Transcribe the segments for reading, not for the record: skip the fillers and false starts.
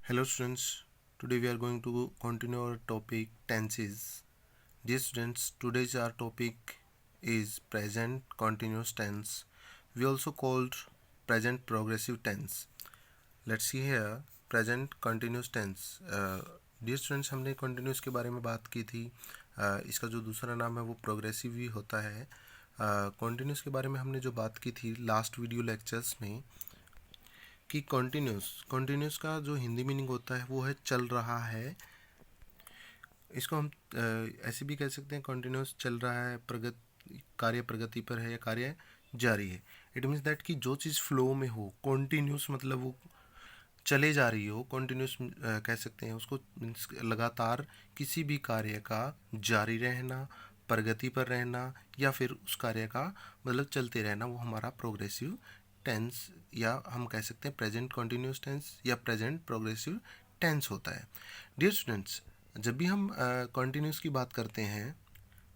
Hello students, today we are going to continue our topic tenses. Dear students, today's our topic is present continuous tense. We also called present progressive tense. Let's see here present continuous tense. Dear students, हमने continuous के बारे में बात की थी. इसका जो दूसरा नाम है वो प्रोग्रेसिव भी होता है. continuous के बारे में हमने जो बात की थी लास्ट वीडियो लेक्चर्स में कि कॉन्टीन्यूस का जो हिंदी मीनिंग होता है वो है चल रहा है. इसको हम ऐसे भी कह सकते हैं कॉन्टीन्यूस चल रहा है, कार्य प्रगति पर है या कार्य जारी है. इट मीन्स दैट कि जो चीज़ फ्लो में हो, कॉन्टीन्यूस मतलब वो चले जा रही हो, कॉन्टीन्यूस कह सकते हैं उसको. मीन्स लगातार किसी भी कार्य का जारी रहना, प्रगति पर रहना या फिर उस कार्य का मतलब चलते रहना, वो हमारा प्रोग्रेसिव टेंस या हम कह सकते हैं प्रेजेंट कॉन्टीन्यूस टेंस या प्रेजेंट प्रोग्रेसिव टेंस होता है. डियर स्टूडेंट्स, जब भी हम कॉन्टीन्यूस की बात करते हैं,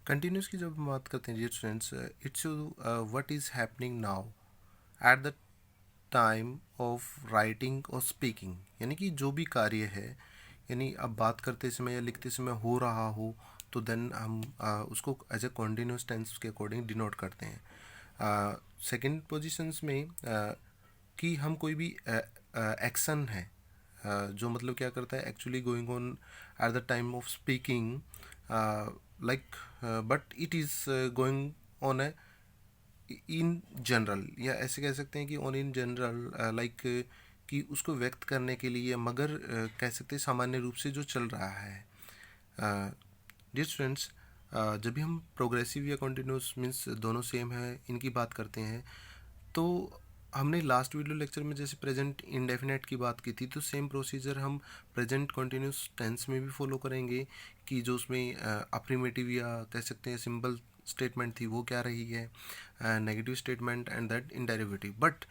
कंटिन्यूस की जब हम बात करते हैं dear students, it's what is happening now at the time of writing और स्पीकिंग. यानी कि जो भी कार्य है, यानी अब बात करते समय या लिखते समय हो रहा हो, तो देन हम उसको एज ए कॉन्टीन्यूस टेंस के अकॉर्डिंग डिनोट करते हैं. सेकंड पोजीशंस में कि हम कोई भी एक्शन है जो मतलब क्या करता है actually going on eight the time of speaking, like but it is going on A in general, या ऐसे कह सकते हैं कि ऑन इन जनरल, लाइक कि उसको व्यक्त करने के लिए, मगर कह सकते हैं सामान्य रूप से जो चल रहा है. डियर स्टूडेंट्स, जब भी हम प्रोग्रेसिव या कॉन्टीन्यूस मीन्स दोनों सेम है इनकी बात करते हैं, तो हमने लास्ट वीडियो लेक्चर में जैसे प्रेजेंट इंडेफिनेट की बात की थी, तो सेम प्रोसीजर हम प्रेजेंट कॉन्टीन्यूस टेंस में भी फॉलो करेंगे कि जो उसमें अफर्मेटिव या कह सकते हैं सिंपल स्टेटमेंट थी वो क्या रही है, negative statement and that in derivative. But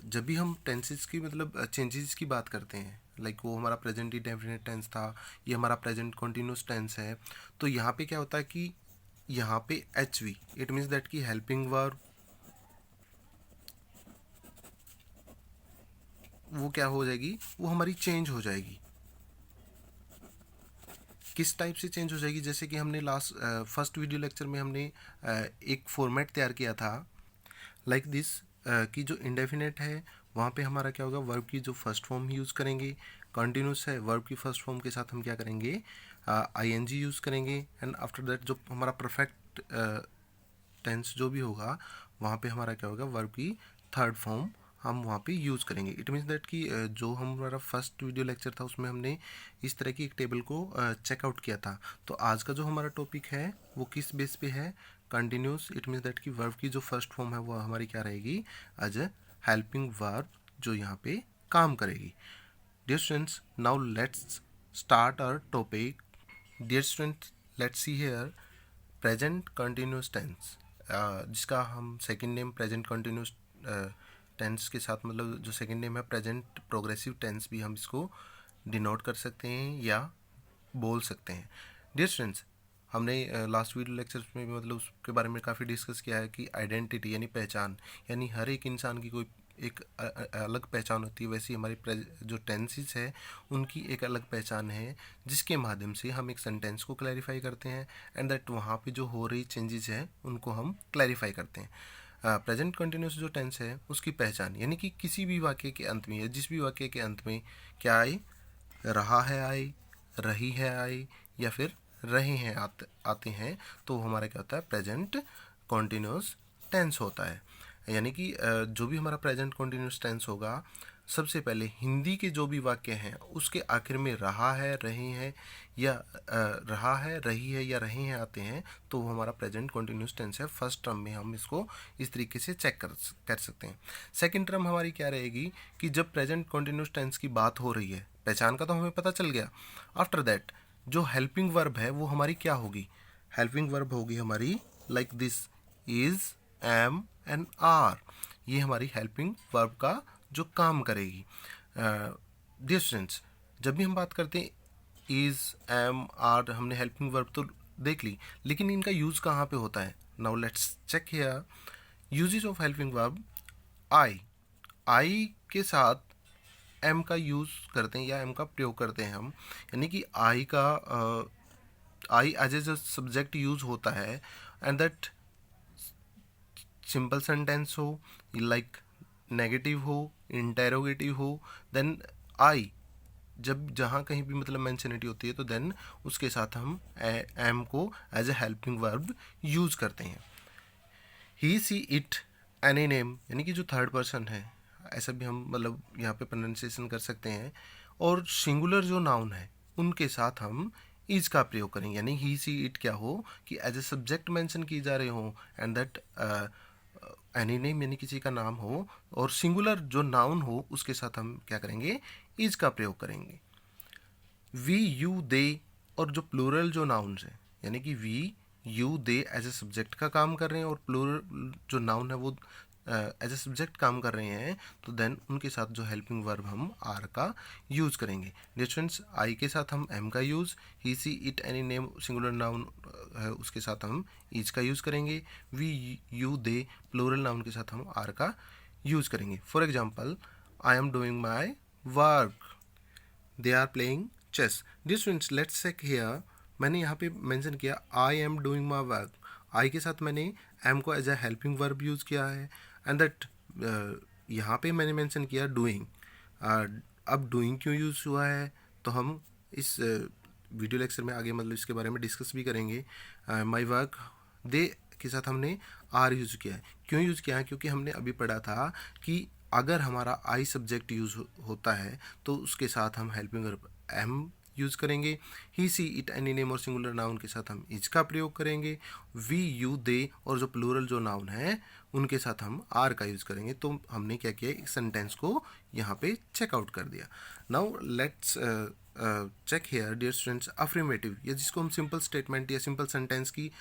जब भी हम टेंसेस की मतलब चेंजेस की बात करते हैं, लाइक वो हमारा प्रेजेंट इंडेफिनेट टेंस था, ये हमारा प्रेजेंट कॉन्टीन्यूस टेंस है, तो यहाँ पे क्या होता है कि यहाँ पे H we, it means that कि हेल्पिंग वर्ब वो क्या हो जाएगी, वो हमारी चेंज हो जाएगी. किस टाइप से चेंज हो जाएगी, जैसे कि हमने लास्ट फर्स्ट वीडियो लेक्चर में हमने एक फॉर्मेट तैयार किया था लाइक दिस, कि जो इंडेफिनेट है वहाँ पे हमारा क्या होगा, वर्ब की जो फर्स्ट फॉर्म ही यूज़ करेंगे. कंटिन्यूस है, वर्ब की फर्स्ट फॉर्म के साथ हम क्या करेंगे, आईएनजी यूज़ करेंगे. एंड आफ्टर दैट जो हमारा परफेक्ट टेंस जो भी होगा, वहाँ पे हमारा क्या होगा, वर्ब की थर्ड फॉर्म हम वहाँ पे यूज़ करेंगे. इट मीन्स दैट कि जो हमारा फर्स्ट वीडियो लेक्चर था उसमें हमने इस तरह की एक टेबल को चेकआउट किया था. तो आज का जो हमारा टॉपिक है वो किस बेस पे है, कंटिन्यूस. इट मीन्स दैट कि वर्ब की जो फर्स्ट फॉर्म है वो हमारी क्या रहेगी, एज ए हेल्पिंग वर्ब जो यहाँ पे काम करेगी. Dear students, now let's start our topic. Dear students, let's see here present continuous tense, जिसका हम second name present continuous tense के साथ मतलब जो सेकंड नेम है प्रेजेंट प्रोग्रेसिव टेंस भी हम इसको डिनोट कर सकते हैं या बोल सकते हैं. डियर स्टूडेंट्स, हमने लास्ट वीडियो लेक्चर्स में भी मतलब उसके बारे में काफ़ी डिस्कस किया है कि आइडेंटिटी यानी पहचान, यानी हर एक इंसान की कोई एक अलग पहचान होती है, वैसी हमारी जो टेंसेस है उनकी एक अलग पहचान है, जिसके माध्यम से हम एक सेंटेंस को क्लैरिफाई करते हैं एंड दैट वहाँ पे जो हो रही चेंजेस है उनको हम क्लैरिफाई करते हैं. प्रेजेंट कंटिन्यूस जो टेंस है उसकी पहचान, यानी कि किसी भी वाक्य के अंत में या जिस भी वाक्य के अंत में क्या आई, रहा है आई, रही है आई या फिर रहे हैं आते हैं, तो हमारा क्या होता है, प्रेजेंट कॉन्टीन्यूस टेंस होता है. यानी कि जो भी हमारा प्रेजेंट कॉन्टीन्यूस टेंस होगा, सबसे पहले हिंदी के जो भी वाक्य हैं उसके आखिर में रहा है, रहे हैं या रहा है, रही है या रहे हैं आते हैं, तो वो हमारा प्रेजेंट कॉन्टीन्यूस टेंस है. फर्स्ट टर्म में हम इसको इस तरीके से चेक कर सकते हैं. सेकंड टर्म हमारी क्या रहेगी कि जब प्रेजेंट कॉन्टीन्यूस टेंस की बात हो रही है, पहचान का तो हमें पता चल गया. आफ्टर दैट जो हेल्पिंग वर्ब है वो हमारी क्या होगी, हेल्पिंग वर्ब होगी हमारी like this, is, am and are. ये हमारी हेल्पिंग वर्ब का जो काम करेगी. डियर स्टूडेंट्स, जब भी हम बात करते हैं इज, एम, आर, हमने हेल्पिंग वर्ब तो देख ली, लेकिन इनका यूज़ कहाँ पे होता है. Now let's check here uses of helping verb. I के साथ एम का यूज़ करते हैं या एम का प्रयोग करते हैं हम, यानी कि आई एज ए जो सब्जेक्ट यूज़ होता है, एंड दैट सिंपल सेंटेंस हो, लाइक नेगेटिव हो, इंटेरोगेटिव हो, देन आई जब जहाँ कहीं भी मतलब मेंशनिटी होती है तो देन उसके साथ हम एम को as a helping verb use करते हैं। He she it any name, यानी कि जो थर्ड पर्सन है, ऐसा भी हम मतलब यहाँ पे प्रोनाउंसिएशन कर सकते हैं। और सिंगुलर जो नाउन है उनके साथ हम इज का प्रयोग करेंगे, यानी ही सी इट क्या हो कि एज ए सब्जेक्ट मेंशन की जा रहे हो, एंड दैट एनी नेम यानी किसी का नाम हो, और सिंगुलर जो नाउन हो उसके साथ हम क्या करेंगे, इज का प्रयोग करेंगे। वी यू दे, और जो प्लूरल जो नाउन्स हैं, यानी कि we you they as a subject का काम कर रहे हैं और प्लूरल जो नाउन है वो एज ए सब्जेक्ट काम कर रहे हैं, तो देन उनके साथ जो हेल्पिंग वर्ब हम आर का यूज़ करेंगे। डिफरेंस, आई के साथ हम एम का use, he she it any name singular noun है उसके साथ हम इज का यूज़ करेंगे। We you they plural noun के साथ हम आर का यूज़ करेंगे। For example, I am doing my work, they are playing chess. Dear students, let's check here, मैंने यहाँ पे मेंशन किया I am doing my work, I के साथ मैंने एम को as a helping verb use किया है, एंड दैट यहाँ पे मैंने मेंशन किया डूइंग। अब डूइंग क्यों यूज़ हुआ है तो हम इस वीडियो लेक्चर में आगे मतलब इसके बारे में डिस्कस भी करेंगे। माई वर्क, दे के साथ हमने आर यूज़ किया है। क्यों यूज़ किया है? क्योंकि हमने अभी पढ़ा था कि अगर हमारा आई सब्जेक्ट यूज़ होता है तो उसके साथ हम हेल्पिंग वर्ब एम यूज़ करेंगे। ही सी इट एनी नेम और सिंगुलर नाउन के साथ हम इज का प्रयोग करेंगे। वी यू दे और जो प्लूरल जो नाउन है उनके साथ हम आर का यूज़ करेंगे। तो हमने क्या किया, एक सेंटेंस को यहाँ पे चेकआउट कर दिया। Now let's check here dear students, affirmative, या जिसको हम सिंपल स्टेटमेंट या सिंपल सेंटेंस की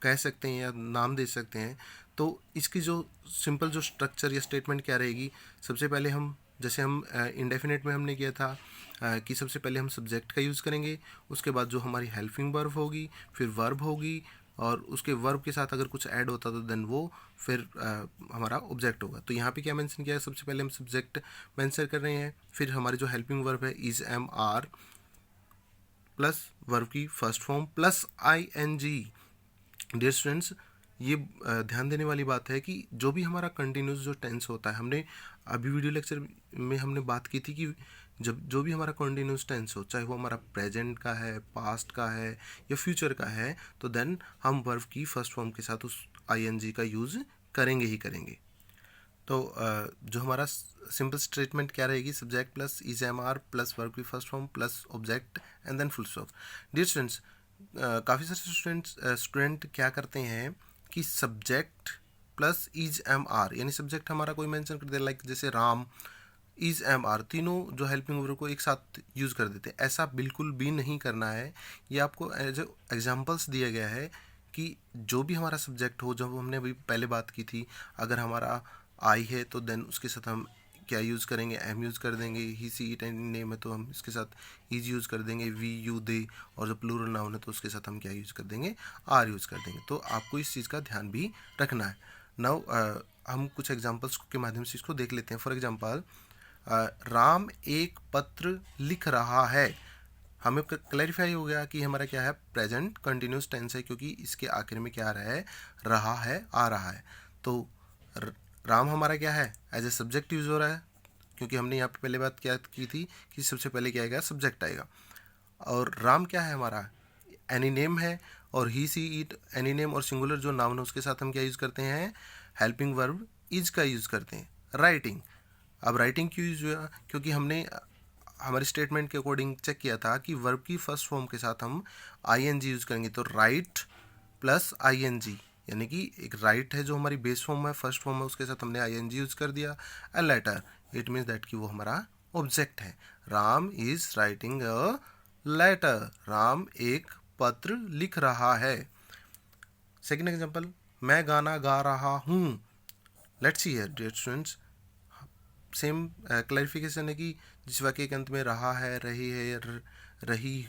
कह सकते हैं या नाम दे सकते हैं। तो इसकी जो सिंपल जो स्ट्रक्चर या स्टेटमेंट क्या रहेगी, सबसे पहले हम जैसे हम इंडेफिनेट में हमने किया था कि सबसे पहले हम सब्जेक्ट का यूज़ करेंगे, उसके बाद जो हमारी हेल्पिंग वर्ब होगी, फिर वर्ब होगी, और उसके वर्ब के साथ अगर कुछ ऐड होता तो देन वो फिर हमारा ऑब्जेक्ट होगा। तो यहाँ पे क्या मेंशन किया है, सबसे पहले हम सब्जेक्ट मेंशन कर रहे हैं, फिर हमारी जो हेल्पिंग वर्ब है is am are plus verb की first form plus I N G. Dear students, ये ध्यान देने वाली बात है कि जो भी हमारा कंटिन्यूस जो टेंस होता है, हमने अभी वीडियो लेक्चर में हमने बात की थी कि जब जो भी हमारा कंटिन्यूस टेंस हो, चाहे वो हमारा प्रेजेंट का है, पास्ट का है या फ्यूचर का है, तो देन हम वर्ब की फर्स्ट फॉर्म के साथ उस आईएनजी का यूज़ करेंगे ही करेंगे। तो जो हमारा सिंपल स्टेटमेंट क्या रहेगी, subject plus is am are plus verb की first form plus object and then full stop. Dear students, काफ़ी सारे स्टूडेंट क्या करते हैं कि subject plus is am are, यानी सब्जेक्ट हमारा कोई मेंशन कर दे, लाइक जैसे राम, इज एम आर, तीनों जो हेल्पिंग वर्ब को एक साथ यूज़ कर देते हैं। ऐसा बिल्कुल भी नहीं करना है। ये आपको एज एग्जाम्पल्स दिया गया है कि जो भी हमारा सब्जेक्ट हो, जब हमने अभी पहले बात की थी, अगर हमारा आई है तो देन उसके साथ हम क्या यूज़ करेंगे, एम यूज़ कर देंगे। ही सी इट एनी नेम है तो हम इसके साथ इज यूज़ कर देंगे। वी यू दे, और जो प्लूरल नाउन है तो उसके साथ हम क्या यूज़ कर देंगे, आर यूज़ कर देंगे। तो आपको इस चीज़ का ध्यान भी रखना है। नाउ हम कुछ एग्जाम्पल्स के माध्यम से इसको देख लेते हैं। फॉर एग्जाम्पल, राम एक पत्र लिख रहा है। हमें क्लैरिफाई हो गया कि हमारा क्या है, प्रेजेंट कंटिन्यूस टेंस है, क्योंकि इसके आखिर में क्या आ रहा है, रहा है, आ रहा है। तो राम हमारा क्या है, एज ए सब्जेक्ट यूज हो रहा है, क्योंकि हमने यहाँ पे पहले बात क्या की थी कि सबसे पहले क्या आएगा, सब्जेक्ट आएगा। और राम क्या है हमारा, एनी नेम है, और ही सी इट एनी नेम और सिंगुलर जो नाउन है उसके साथ हम क्या यूज़ करते हैं, हेल्पिंग वर्ब इज का यूज़ करते हैं। राइटिंग, अब राइटिंग क्यों यूज हुआ, क्योंकि हमने हमारे स्टेटमेंट के अकॉर्डिंग चेक किया था कि वर्ब की फर्स्ट फॉर्म के साथ हम आई एन जी यूज़ करेंगे। तो write plus I N G, यानी कि एक राइट है जो हमारी बेस फॉर्म है, फर्स्ट फॉर्म है, उसके साथ हमने आई एन जी यूज़ कर दिया। A letter, it means that कि वो हमारा ऑब्जेक्ट है। Ram is writing a letter, Ram एक पत्र लिख रहा है। सेकेंड एग्जाम्पल, मैं गाना गा रहा हूँ। Let's see here dear students, same clarification है कि जिस वाक्य के अंत में रहा है, रही है, रही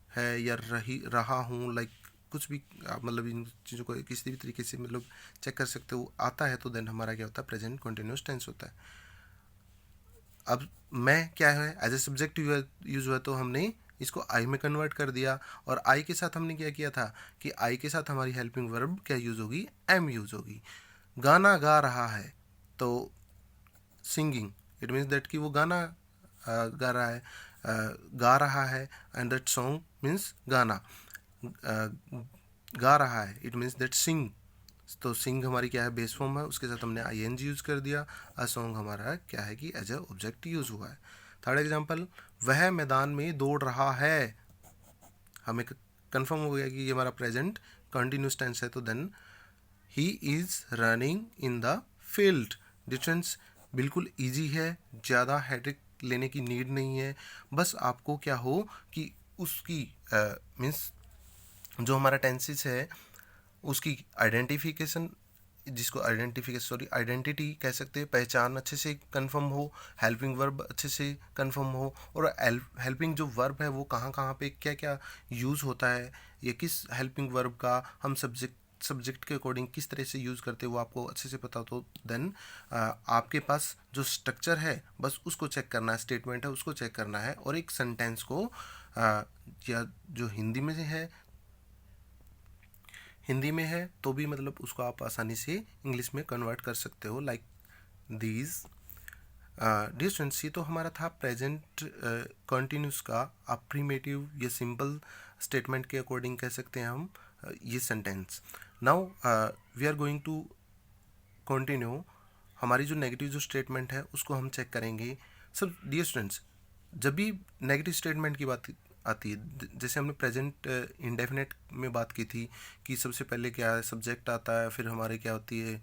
है या रही रहा हूँ, लाइक कुछ भी आप मतलब इन चीज़ों को किसी भी तरीके से मतलब चेक कर सकते हो, आता है तो देन हमारा क्या होता है, प्रेजेंट कंटिन्यूस टेंस होता है। अब मैं क्या है एज ए सब्जेक्ट यूज हुआ, तो हमने इसको आई में कन्वर्ट कर दिया, और आई के साथ हमने क्या किया था कि आई के साथ हमारी हेल्पिंग वर्ब क्या यूज होगी, एम यूज होगी। गाना गा रहा है तो सिंगिंग, इट मीन्स दैट कि वो गाना गा रहा है, गा रहा है, एंड दैट सॉन्ग मीन्स गाना, गा रहा है, इट मीन्स दैट सिंग। तो सिंग हमारी क्या है, बेस फॉर्म है, उसके साथ हमने आई एन जी यूज कर दिया। अ सॉन्ग हमारा क्या है कि एज ए ऑब्जेक्ट यूज हुआ है। थर्ड एग्जाम्पल, वह मैदान में दौड़ रहा है, हमें कंफर्म हो गया कि ये हमारा प्रेजेंट कंटिन्यूस टेंस है, तो then he is running in the field. Difference बिल्कुल ईजी है, ज़्यादा हेडेक लेने की नीड नहीं है। बस आपको क्या हो कि उसकी मीन्स जो हमारा टेंसेस है उसकी आइडेंटिफिकेशन, जिसको आइडेंटिटी कह सकते हैं, पहचान अच्छे से कंफर्म हो, हेल्पिंग वर्ब अच्छे से कंफर्म हो, और हेल्पिंग जो वर्ब है वो कहाँ कहाँ पे क्या क्या यूज़ होता है, या किस हेल्पिंग वर्ब का हम सब्जेक्ट के अकॉर्डिंग किस तरह से यूज़ करते हैं, वो आपको अच्छे से पता हो, तो देन आपके पास जो स्ट्रक्चर है बस उसको चेक करना है, स्टेटमेंट है उसको चेक करना है, और एक सेंटेंस को या जो हिंदी में है तो भी मतलब उसको आप आसानी से इंग्लिश में कन्वर्ट कर सकते हो, लाइक दीज। डियर स्टूडेंट्स, ये तो हमारा था प्रेजेंट कंटिन्यूस का अप्रीमेटिव या सिंपल स्टेटमेंट के अकॉर्डिंग कह सकते हैं हम ये sentence. Now we are going to continue, हमारी जो नेगेटिव जो स्टेटमेंट है उसको हम चेक करेंगे। सब डियर स्टूडेंट्स, जब भी नेगेटिव स्टेटमेंट की बात आती है, जैसे हमने प्रेजेंट इंडेफिनेट में बात की थी कि सबसे पहले क्या है, सब्जेक्ट आता है, फिर हमारे क्या होती है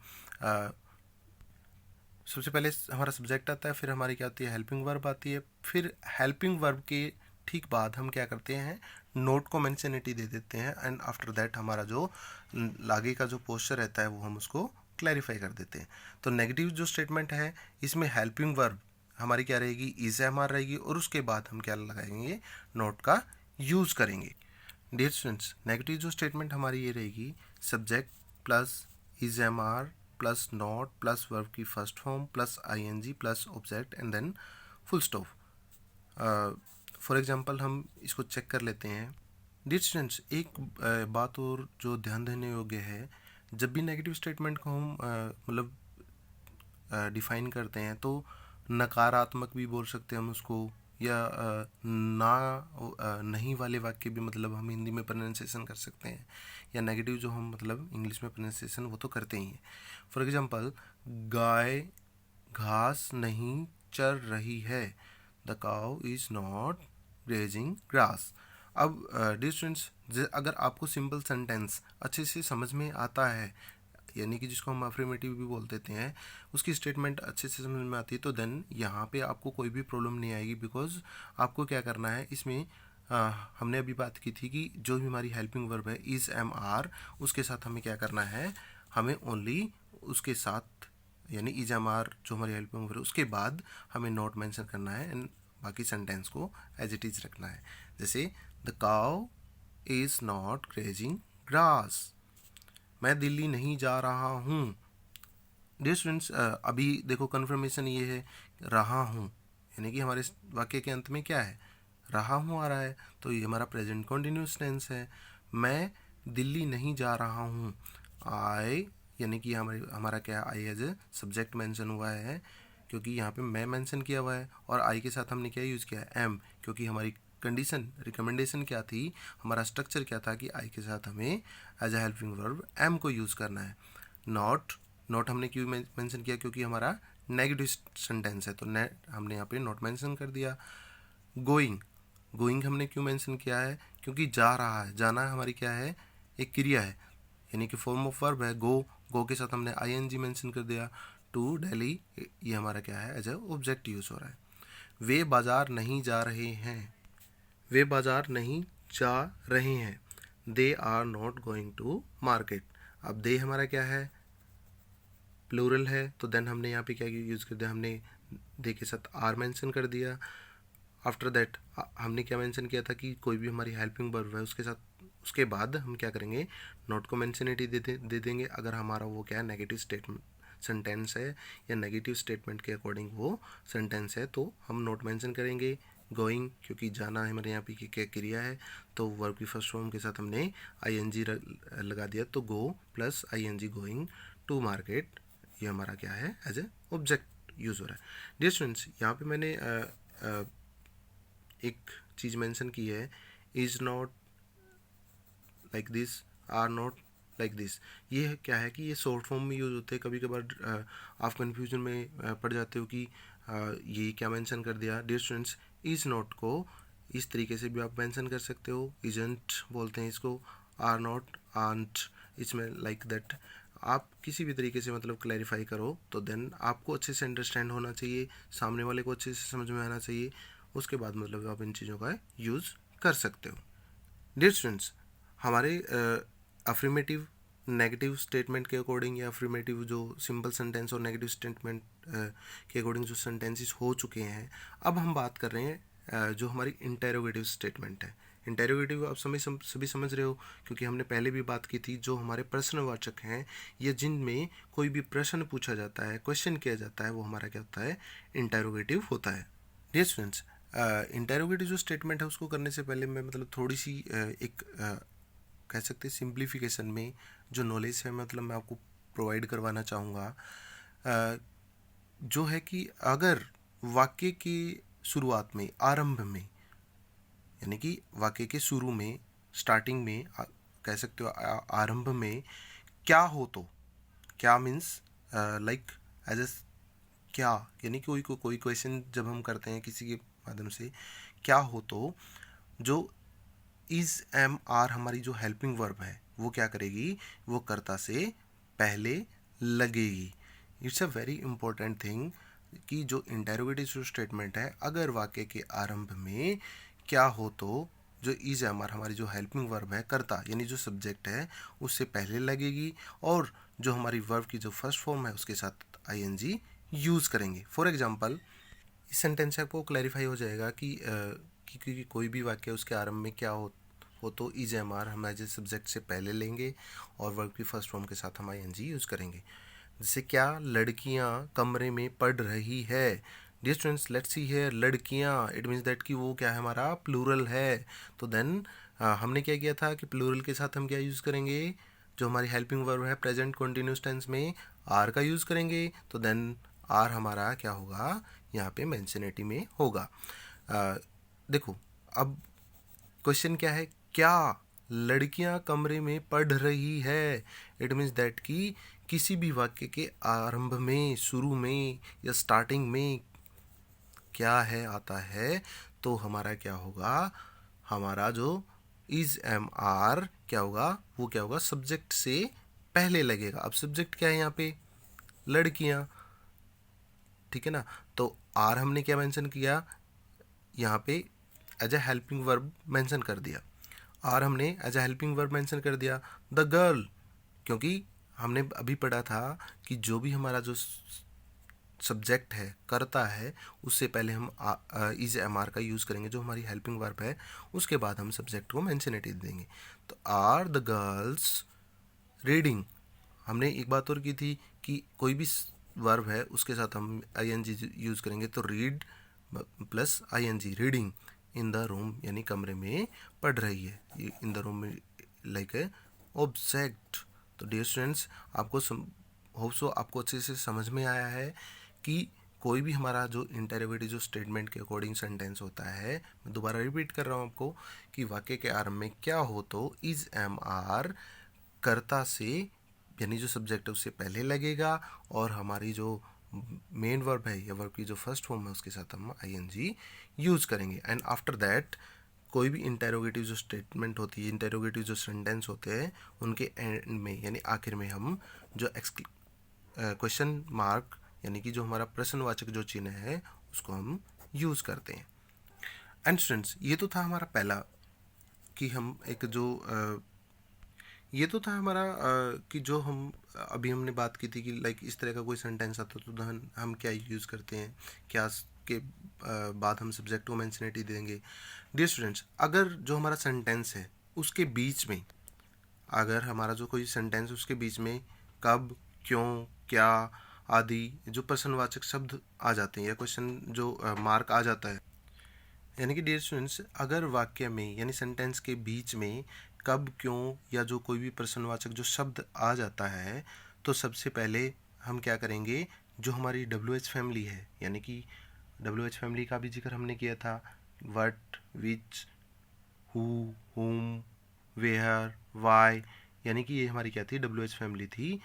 सबसे पहले हमारा सब्जेक्ट आता है, फिर हमारी क्या होती है, हेल्पिंग वर्ब आती है, फिर हेल्पिंग वर्ब के ठीक बाद हम क्या करते हैं, नोट को मेंशनिटी दे देते हैं, एंड आफ्टर दैट हमारा जो आगे का जो पोस्चर रहता है वो हम उसको क्लैरिफाई कर देते हैं। तो नेगेटिव जो स्टेटमेंट है इसमें हेल्पिंग वर्ब हमारी क्या रहेगी, इज एम आर रहेगी, और उसके बाद हम क्या लगाएंगे, नोट का यूज़ करेंगे। डियर स्टूडेंट्स, नेगेटिव जो स्टेटमेंट हमारी ये रहेगी, subject plus is am are plus not plus verb की first form plus I N G plus object and then full stop. For example हम इसको चेक कर लेते हैं। डियर स्टूडेंट्स, एक बात और जो ध्यान देने योग्य है, जब भी नेगेटिव स्टेटमेंट को हम मतलब डिफाइन करते हैं तो नकारात्मक भी बोल सकते हैं हम उसको, या नहीं वाले वाक्य भी मतलब हम हिंदी में प्रोनाउंसिएशन कर सकते हैं, या नेगेटिव जो हम मतलब इंग्लिश में प्रोनाउंसिएशन वो तो करते ही हैं। फॉर एग्जांपल, गाय घास नहीं चर रही है, the cow is not grazing grass. अब डियर स्टूडेंट्स, अगर आपको सिंपल सेंटेंस अच्छे से समझ में आता है, यानी कि जिसको हम अफर्मेटिव भी बोल देते हैं, उसकी स्टेटमेंट अच्छे से समझ में आती है, तो देन यहाँ पे आपको कोई भी प्रॉब्लम नहीं आएगी, बिकॉज आपको क्या करना है इसमें हमने अभी बात की थी कि जो भी हमारी हेल्पिंग वर्ब है इज एम आर, उसके साथ हमें क्या करना है, हमें ओनली उसके साथ यानी इज एम आर जो हमारी हेल्पिंग वर्ब है उसके बाद हमें नॉट मेंशन करना है, एंड बाकी सेंटेंस को एज इट इज रखना है। जैसे the cow is not grazing grass, मैं दिल्ली नहीं जा रहा हूँ। डियर स्टूडेंट्स, अभी देखो कन्फर्मेशन ये है रहा हूँ, यानी कि हमारे वाक्य के अंत में क्या है, रहा हूँ आ रहा है, तो ये हमारा प्रेजेंट कंटिन्यूस टेंस है। मैं दिल्ली नहीं जा रहा हूँ, आई, यानी कि हमारा क्या है, I as a subject mention हुआ है, क्योंकि यहाँ पे मैं मेंशन किया हुआ है, और आई के साथ हमने क्या यूज़ किया है, एम, क्योंकि हमारी कंडीशन रिकमेंडेशन क्या थी, हमारा स्ट्रक्चर क्या था कि आई के साथ हमें as a helping verb am को यूज़ करना है। नॉट हमने क्यों मेंशन किया, क्योंकि हमारा नेगेटिव सेंटेंस है, तो हमने यहाँ पे नॉट मेंशन कर दिया। गोइंग हमने क्यों मेंशन किया है, क्योंकि जा रहा है, जाना हमारी क्या है, एक क्रिया है, यानी कि फॉर्म ऑफ वर्ब है। गो के साथ हमने आई एन जी मैंशन कर दिया। टू दिल्ली, ये हमारा क्या है, एज ए ऑब्जेक्ट यूज हो रहा है। वे बाजार नहीं जा रहे हैं, वे बाजार नहीं जा रहे हैं, they are not going to market. अब दे हमारा क्या है, प्लूरल है, तो देन हमने यहाँ पे क्या यूज़ कर दिया, हमने दे के साथ आर मेंशन कर दिया। आफ्टर दैट हमने क्या मेंशन किया था कि कोई भी हमारी हेल्पिंग वर्ब है उसके साथ उसके बाद हम क्या करेंगे, नॉट को मेंशनिटी दे देंगे, अगर हमारा वो क्या है नेगेटिव सेंटेंस है या नेगेटिव स्टेटमेंट के अकॉर्डिंग वो सेंटेंस है, तो हम नोट मेंशन करेंगे। गोइंग, क्योंकि जाना हमारे यहाँ पे की क्या क्रिया है, तो वर्ब की फर्स्ट फॉर्म के साथ हमने आईएनजी लगा दिया, तो go plus ING, going to market, ये हमारा क्या है, एज ए ऑब्जेक्ट यूज़ हो रहा है। डियर स्टूडेंट्स, यहाँ पे मैंने एक चीज़ मेंशन की है, is not like this, are not like this. ये क्या है कि ये शॉर्ट फॉर्म में यूज़ होते हैं। कभी कभार आप कन्फ्यूजन में पड़ जाते हो कि ये क्या मेंशन कर दिया। डियर स्टूडेंट्स, इज़ नॉट को इस तरीके से भी आप मेंशन कर सकते हो, इजंट बोलते हैं इसको, आर नॉट, आंट, इसमें लाइक दैट। आप किसी भी तरीके से मतलब क्लैरिफाई करो, तो देन आपको अच्छे से अंडरस्टैंड होना चाहिए, सामने वाले को अच्छे से समझ में आना चाहिए, उसके बाद मतलब आप इन चीज़ों का यूज़ कर सकते हो। डियर स्टूडेंट्स, हमारे अफर्मेटिव नेगेटिव स्टेटमेंट के अकॉर्डिंग या अफर्मेटिव जो सिंपल सेंटेंस और नेगेटिव स्टेटमेंट के अकॉर्डिंग जो सेंटेंसेस हो चुके हैं, अब हम बात कर रहे हैं जो हमारी इंटेरोगेटिव स्टेटमेंट है। इंटेरोगेटिव आप सभी समझ रहे हो, क्योंकि हमने पहले भी बात की थी, जो हमारे प्रश्नवाचक हैं या जिनमें कोई भी प्रश्न पूछा जाता है, क्वेश्चन किया जाता है, वो हमारा क्या होता है, इंटेरोगेटिव होता है। डियर स्टूडेंट्स, इंटेरोगेटिव जो स्टेटमेंट है उसको करने से पहले मैं मतलब थोड़ी सी एक कह सकते हैं सिंप्लीफिकेशन में जो नॉलेज है मतलब मैं आपको प्रोवाइड करवाना चाहूँगा। जो है कि अगर वाक्य की शुरुआत में, आरंभ में, यानी कि वाक्य के शुरू में, स्टार्टिंग में, कह सकते हो आरंभ में क्या हो, तो क्या मीन्स लाइक एज ए क्या, यानी कि कोई क्वेश्चन जब हम करते हैं किसी के माध्यम से, क्या हो, तो जो इज एम आर हमारी जो हेल्पिंग वर्ब है वो क्या करेगी, वो कर्ता से पहले लगेगी। It's a very important thing कि जो इंटेरोगेटिव स्टेटमेंट है, अगर वाक्य के आरंभ में क्या हो, तो जो इज एम आर हमारी जो हेल्पिंग वर्ब है, कर्ता यानी जो सब्जेक्ट है, उससे पहले लगेगी, और जो हमारी वर्ब की जो फर्स्ट फॉर्म है उसके साथ आईएनजी यूज़ करेंगे। फॉर एग्जांपल, इस सेंटेंस से आपको क्लैरिफाई हो जाएगा कि कोई भी वाक्य उसके आरंभ में क्या हो तो इज एम आर हम एज ए सब्जेक्ट से पहले लेंगे और वर्ब की फर्स्ट फॉर्म के साथ हम आईएनजी यूज़ करेंगे। जैसे क्या लड़कियां कमरे में पढ़ रही है। Dear students, let's see here, लड़कियां, इट मीन्स दैट कि वो क्या है, हमारा प्लूरल है। तो देन हमने क्या किया था कि प्लूरल के साथ हम क्या यूज़ करेंगे, जो हमारी हेल्पिंग वर्ब है प्रेजेंट कंटिन्यूअस टेंस में आर का यूज़ करेंगे। तो देन आर हमारा क्या होगा, यहाँ पे मेंशनिटी में होगा। देखो, अब क्वेश्चन क्या है, क्या लड़कियां कमरे में पढ़ रही है। इट मीन्स दैट कि किसी भी वाक्य के आरंभ में, शुरू में या स्टार्टिंग में क्या है आता है, तो हमारा क्या होगा, हमारा जो इज एम आर क्या होगा, वो क्या होगा, सब्जेक्ट से पहले लगेगा। अब सब्जेक्ट क्या है यहाँ पे, लड़कियां, ठीक है ना। तो आर हमने क्या मेंशन किया यहाँ पे, as a helping verb mention कर दिया। आर हमने as a helping verb mention कर दिया। द गर्ल, क्योंकि हमने अभी पढ़ा था कि जो भी हमारा जो सब्जेक्ट है, करता है, उससे पहले हम इज एम आर का यूज़ करेंगे, जो हमारी हेल्पिंग वर्ब है, उसके बाद हम सब्जेक्ट को मेंशनिटी देंगे। तो आर द गर्ल्स रीडिंग, हमने एक बात और की थी कि कोई भी वर्ब है उसके साथ हम आईएनजी यूज़ करेंगे, तो read plus ING, reading in the room, यानी कमरे में पढ़ रही है, इन द रूम में लाइक ए ऑब्जेक्ट। तो डियर स्टूडेंट्स, आपको होप सो आपको अच्छे से समझ में आया है कि कोई भी हमारा जो इंटेरोगेटिव जो स्टेटमेंट के अकॉर्डिंग सेंटेंस होता है, मैं दोबारा रिपीट कर रहा हूँ आपको, कि वाक्य के आरंभ में क्या हो, तो इज एम आर कर्ता से, यानी जो सब्जेक्ट है उससे पहले लगेगा, और हमारी जो मेन वर्ब है या वर्ब की जो फर्स्ट फॉर्म है उसके साथ हम आईएनजी यूज़ करेंगे। एंड आफ्टर दैट कोई भी इंटेरोगेटिव जो स्टेटमेंट होती है, इंटेरोगेटिव जो सेंटेंस होते हैं, उनके एंड में यानी आखिर में हम जो क्वेश्चन मार्क, यानी कि जो हमारा प्रश्नवाचक जो चिन्ह है, उसको हम यूज़ करते हैं। एंड स्टूडेंट्स, ये तो था हमारा पहला कि हम एक जो ये तो था हमारा कि जो हम अभी हमने बात की थी कि लाइक इस तरह का कोई सेंटेंस आता तो हम क्या यूज़ करते हैं, क्या के बाद हम सब्जेक्ट को मेंशनिटी देंगे। डियर स्टूडेंट्स, अगर जो हमारा सेंटेंस है उसके बीच में, अगर हमारा जो कोई सेंटेंस उसके बीच में कब, क्यों, क्या आदि जो प्रश्नवाचक शब्द आ जाते हैं या क्वेश्चन जो मार्क आ जाता है। यानी कि डियर स्टूडेंट्स, अगर वाक्य में यानी सेंटेंस के बीच में कब, क्यों या जो कोई भी प्रश्नवाचक जो शब्द आ जाता है, तो सबसे पहले हम क्या करेंगे, जो हमारी WH फैमिली है, यानी कि WH फैमिली का भी जिक्र हमने किया था, वट, विच, हु, हुम, वेयर, वाई, यानी कि ये हमारी क्या थी, WH फैमिली थी।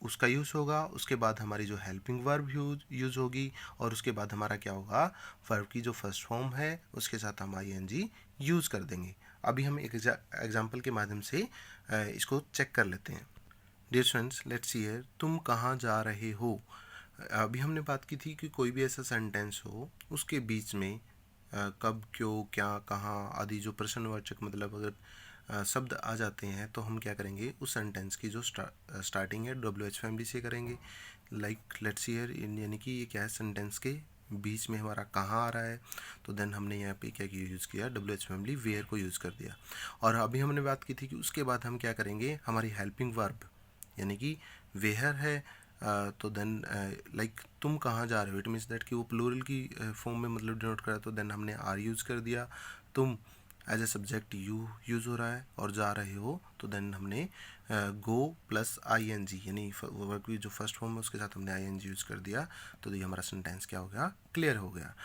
उसका यूज़ होगा, उसके बाद हमारी जो हेल्पिंग वर्ब यूज़ होगी, और उसके बाद हमारा क्या होगा, वर्ब की जो फर्स्ट फॉर्म है उसके साथ हम ING यूज़ कर देंगे। अभी हम एक एग्जाम्पल के माध्यम से इसको चेक कर लेते हैं। Dear students, let's see here, तुम कहाँ जा रहे हो। अभी हमने बात की थी कि कोई भी ऐसा सेंटेंस हो उसके बीच में कब, क्यों, क्या, कहाँ आदि जो प्रश्नवाचक मतलब अगर शब्द आ जाते हैं, तो हम क्या करेंगे, उस सेंटेंस की जो स्टार्टिंग है WH फैमिली से करेंगे। लाइक लेट्स सी हियर, यानी कि ये क्या है, सेंटेंस के बीच में हमारा कहाँ आ रहा है, तो देन हमने यहाँ पे क्या यूज़ किया, WH फैमिली वेयर को यूज़ कर दिया। और अभी हमने बात की थी कि उसके बाद हम क्या करेंगे, हमारी हेल्पिंग वर्ब यानी कि वेयर है, तो देन लाइक तुम कहाँ जा रहे हो, इट मीन्स दैट कि वो प्लूरल की फॉर्म में मतलब डिनोट करा, तो देन हमने आर यूज़ कर दिया। तुम as a subject you use हो रहा है, और जा रहे हो तो देन हमने गो प्लस ING यानी वर्ब की जो फर्स्ट फॉर्म है उसके साथ हमने ING यूज़ कर दिया, तो ये हमारा सेंटेंस क्या हो गया, क्लियर हो गया।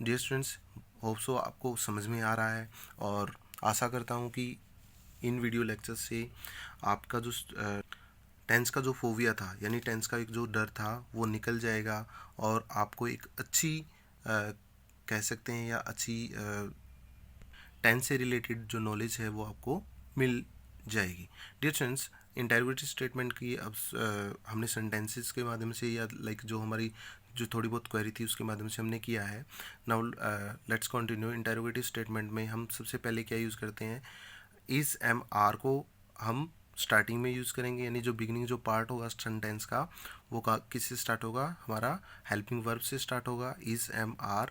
डियर स्टूडेंट्स, होप सो आपको समझ में आ रहा है, और आशा करता हूँ कि इन वीडियो लेक्चर से आपका जो टेंस का जो फोबिया था, यानी टेंस का एक जो डर था, वो निकल जाएगा, और आपको एक अच्छी कह सकते हैं या अच्छी टेंस से रिलेटेड जो नॉलेज है वो आपको मिल जाएगी। डियर स्टूडेंट्स, इंटरोगेटिव स्टेटमेंट की अब हमने सेंटेंसेस के माध्यम से या लाइक जो हमारी जो थोड़ी बहुत क्वेरी थी उसके माध्यम से हमने किया है। Now let's continue. Interrogative statement में हम सबसे पहले क्या यूज़ करते हैं, इस MR को हम स्टार्टिंग में यूज़ करेंगे, यानी जो बिगिनिंग जो पार्ट होगा सेंटेंस का वो किससे स्टार्ट होगा, हमारा हेल्पिंग वर्ब से स्टार्ट होगा, इस MR।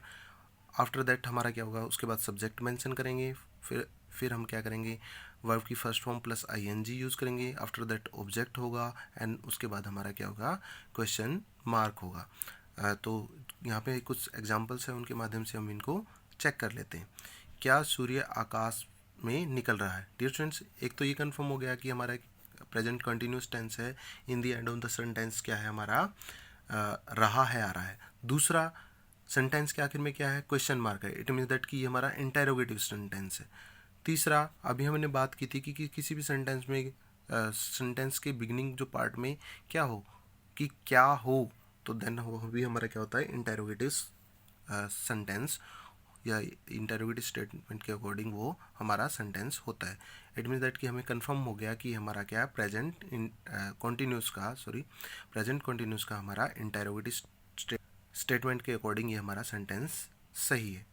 आफ्टर दैट हमारा क्या होगा, उसके बाद सब्जेक्ट मेंशन करेंगे, फिर हम क्या करेंगे, वर्ब की first form plus ING use करेंगे, आफ्टर दैट ऑब्जेक्ट होगा, एंड उसके बाद हमारा क्या होगा, क्वेश्चन मार्क होगा। तो यहाँ पे कुछ एग्जांपल्स हैं, उनके माध्यम से हम इनको चेक कर लेते हैं। क्या सूर्य आकाश में निकल रहा है। डियर स्टूडेंट्स, एक तो ये कंफर्म हो गया कि हमारा प्रेजेंट कंटिन्यूस टेंस है, in the end of the sentence क्या है हमारा, रहा है, आ रहा है। दूसरा, सेंटेंस के आखिर में क्या है, क्वेश्चन मार्क है, इट मीन्स दैट कि ये हमारा इंटेरोगेटिव सेंटेंस है। तीसरा, अभी हमने बात की थी कि किसी भी सेंटेंस में सेंटेंस के बिगिनिंग जो पार्ट में क्या हो, कि क्या हो, तो देन वो भी हमारा क्या होता है, इंटेरोगेटिव सेंटेंस या इंटरोगेटिव स्टेटमेंट के अकॉर्डिंग वो हमारा सेंटेंस होता है। इट मीन्स दैट कि हमें कंफर्म हो गया कि हमारा क्या है, प्रेजेंट कॉन्टिन्यूस का हमारा इंटरोगेटिव स्टेटमेंट के अकॉर्डिंग ये हमारा सेंटेंस सही है।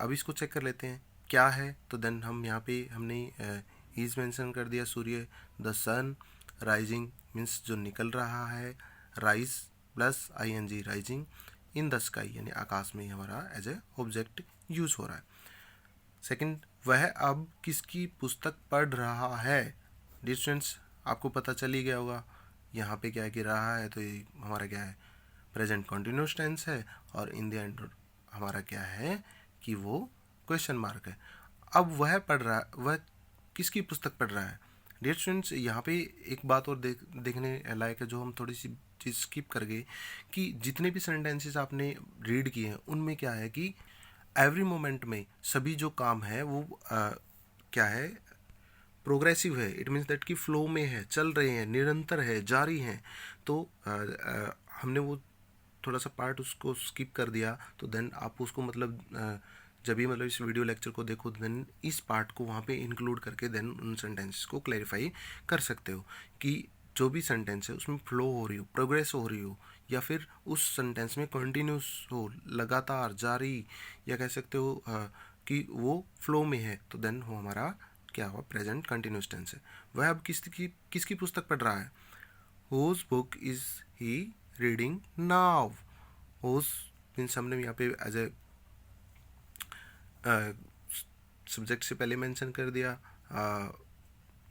अब इसको चेक कर लेते हैं क्या है, तो देन हम यहाँ पे हमने इज मेंशन कर दिया, सूर्य, द सन, राइजिंग मीन्स जो निकल रहा है, rise plus ING rising, in the sky यानी आकाश में हमारा एज ए ऑब्जेक्ट यूज हो रहा है। सेकंड, वह अब किसकी पुस्तक पढ़ रहा है। डियर स्टूडेंट्स, आपको पता चल ही गया होगा यहाँ पे क्या है कि रहा है, तो ये हमारा क्या है, प्रेजेंट कंटिन्यूस टेंस है, और इन द एंड हमारा क्या है कि वो क्वेश्चन मार्क है। अब वह पढ़ रहा, वह किसकी पुस्तक पढ़ रहा है। डियर स्टूडेंट्स, यहाँ पे एक बात और देखने लायक है, जो हम थोड़ी सी चीज़ स्किप कर गए, कि जितने भी सेंटेंसेस आपने रीड किए हैं उनमें क्या है कि एवरी मोमेंट में सभी जो काम है वो क्या है, प्रोग्रेसिव है, इट मीन्स दैट कि फ्लो में है, चल रहे हैं, निरंतर है, जारी हैं। तो हमने वो थोड़ा सा पार्ट उसको स्किप कर दिया, तो देन आप उसको मतलब जब भी मतलब इस वीडियो लेक्चर को देखो, देन इस पार्ट को वहाँ पे इंक्लूड करके देन उन सेंटेंसेस को क्लैरिफाई कर सकते हो कि जो भी सेंटेंस है उसमें फ्लो हो रही हो, प्रोग्रेस हो रही हो, या फिर उस सेंटेंस में कंटिन्यूस हो, लगातार जारी, या कह सकते हो कि वो फ्लो में है, तो देन वो हमारा क्या हुआ, प्रेजेंट कंटिन्यूस टेंस है। वह अब किसकी पुस्तक पढ़ रहा है, whose book is he reading now। whose means हमने यहाँ पे एज ए सब्जेक्ट से पहले मेंशन कर दिया,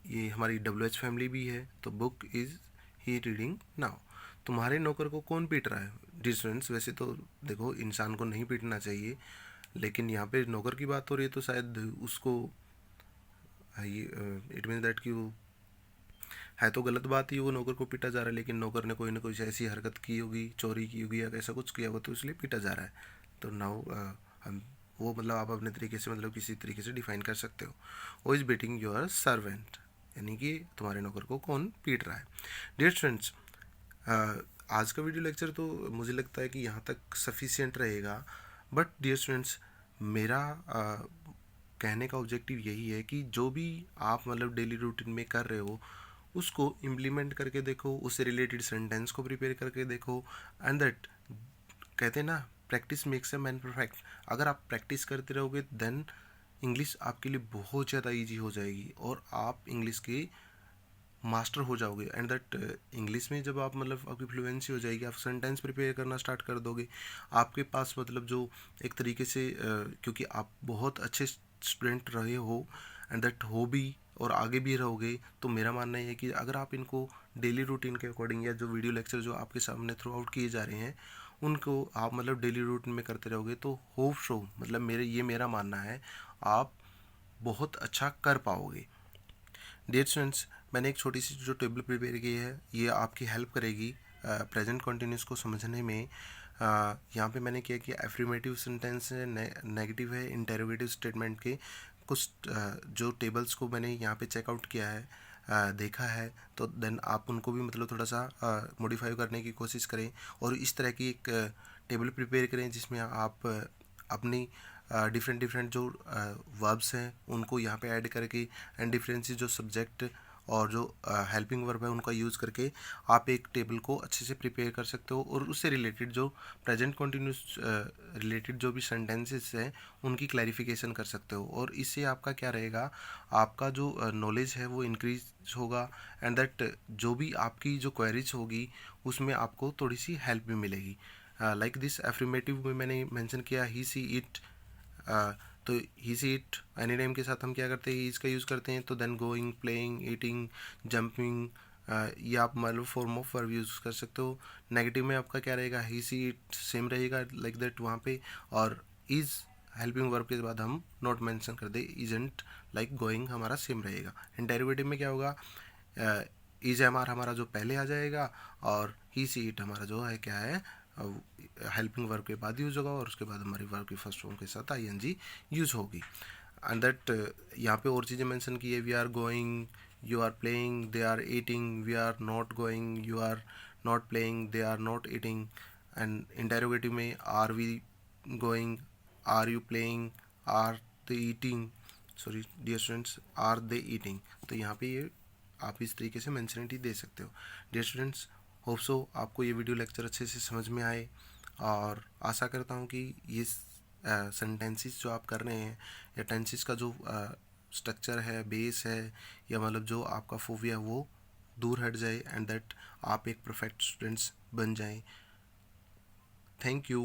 ये हमारी WH फैमिली भी है, तो book is he reading now. तुम्हारे नौकर को कौन पीट रहा है? डियर स्टूडेंट्स, वैसे तो देखो इंसान को नहीं पीटना चाहिए, लेकिन यहाँ पे नौकर की बात हो रही है तो शायद उसको इट मीन दैट कि वो है तो गलत बात ही, वो नौकर को पीटा जा रहा है, लेकिन नौकर ने कोई ना कोई ऐसी हरकत की होगी, चोरी की होगी या ऐसा कुछ किया होगा तो इसलिए पीटा जा रहा है। तो नाउ हम वो मतलब आप अपने तरीके से मतलब किसी तरीके से डिफाइन कर सकते हो। वो इज़ बीटिंग योर सर्वेंट, यानी कि तुम्हारे नौकर को कौन पीट रहा है। डियर फ्रेंड्स, आज का वीडियो लेक्चर तो मुझे लगता है कि यहाँ तक सफिशिएंट रहेगा। बट डियर स्टूडेंट्स, मेरा कहने का ऑब्जेक्टिव यही है कि जो भी आप मतलब डेली रूटीन में कर रहे हो उसको इम्प्लीमेंट करके देखो, उससे रिलेटेड सेंटेंस को प्रिपेयर करके देखो। एंड दैट कहते हैं ना, practice makes a man perfect. अगर आप प्रैक्टिस करते रहोगे देन इंग्लिश आपके लिए बहुत ज़्यादा ईजी हो जाएगी और आप इंग्लिश के मास्टर हो जाओगे। एंड दैट इंग्लिश में जब आप मतलब आपकी फ्लुएंसी हो जाएगी, आप सेंटेंस प्रिपेयर करना स्टार्ट कर दोगे, आपके पास मतलब जो एक तरीके से क्योंकि आप बहुत अच्छे स्टूडेंट रहे हो एंड दैट हो भी और आगे भी रहोगे, तो मेरा मानना है कि अगर आप इनको डेली रूटीन के अकॉर्डिंग या जो वीडियो लेक्चर जो आपके सामने थ्रू आउट किए जा रहे हैं उनको आप मतलब डेली रूटीन में करते रहोगे तो होप सो मतलब मेरा मानना है आप बहुत अच्छा कर पाओगे। डियर स्टूडेंट्स, मैंने एक छोटी सी जो टेबल प्रिपेयर की है ये आपकी हेल्प करेगी प्रेजेंट कंटिन्यूस को समझने में। यहाँ पे मैंने क्या किया, एफर्मेटिव सेंटेंस है, नेगेटिव है, इंटेरोगेटिव स्टेटमेंट के कुछ जो टेबल्स को मैंने यहाँ पे चेकआउट किया है, देखा है, तो देन आप उनको भी मतलब थोड़ा सा मॉडिफाई करने की कोशिश करें और इस तरह की एक टेबल प्रिपेयर करें जिसमें आप अपनी डिफरेंट डिफरेंट जो वर्ब्स हैं उनको यहाँ पे ऐड करके एंड डिफरेंट जो सब्जेक्ट और जो हेल्पिंग वर्ब है उनका यूज़ करके आप एक टेबल को अच्छे से प्रिपेयर कर सकते हो और उससे रिलेटेड जो प्रेजेंट कंटिन्यूस रिलेटेड जो भी सेंटेंसेस हैं उनकी क्लैरिफिकेशन कर सकते हो। और इससे आपका क्या रहेगा, आपका जो नॉलेज है वो इंक्रीज होगा एंड दैट जो भी आपकी जो क्वेरीज होगी उसमें आपको थोड़ी सी हेल्प भी मिलेगी। लाइक दिस एफर्मेटिव में मैंने मेंशन किया ही सी इट, तो ही सी इट एनी टाइम के साथ हम क्या करते हैं, इसका यूज़ करते हैं, तो then going, playing, eating, jumping, ये आप मतलब फॉर्म ऑफ वर्ब यूज़ कर सकते हो। नेगेटिव में आपका क्या रहेगा, ही सी इट सेम रहेगा लाइक दैट वहाँ पे, और इज़ हेल्पिंग वर्ब के बाद हम नॉट मेंशन कर दे, इजंट लाइक गोइंग हमारा सेम रहेगा। इंटेरोगेटिव में क्या होगा, इज हमारा जो पहले आ जाएगा और ही सी इट हमारा जो है क्या है हेल्पिंग वर्ब के बाद यूज होगा और उसके बाद हमारी वर्ब की फर्स्ट फॉर्म के साथ आईएनजी यूज होगी। एंड दैट यहाँ पे और चीज़ें मेंशन की है, we are going, you are playing, they are eating, we are not going, you are not playing, they are not eating. And interrogative में are we going, are you playing, are they eating, sorry dear students, are they eating. तो यहाँ पे ये आप इस तरीके से मेंशनिटी दे सकते हो। डियर स्टूडेंट्स, होप सो आपको ये वीडियो लेक्चर अच्छे से समझ में आए और आशा करता हूँ कि ये सेंटेंसेस जो आप कर रहे हैं या टेंसेस का जो स्ट्रक्चर है, बेस है, या मतलब जो आपका फोबिया है वो दूर हट जाए एंड दैट आप एक परफेक्ट स्टूडेंट्स बन जाएं। Thank you.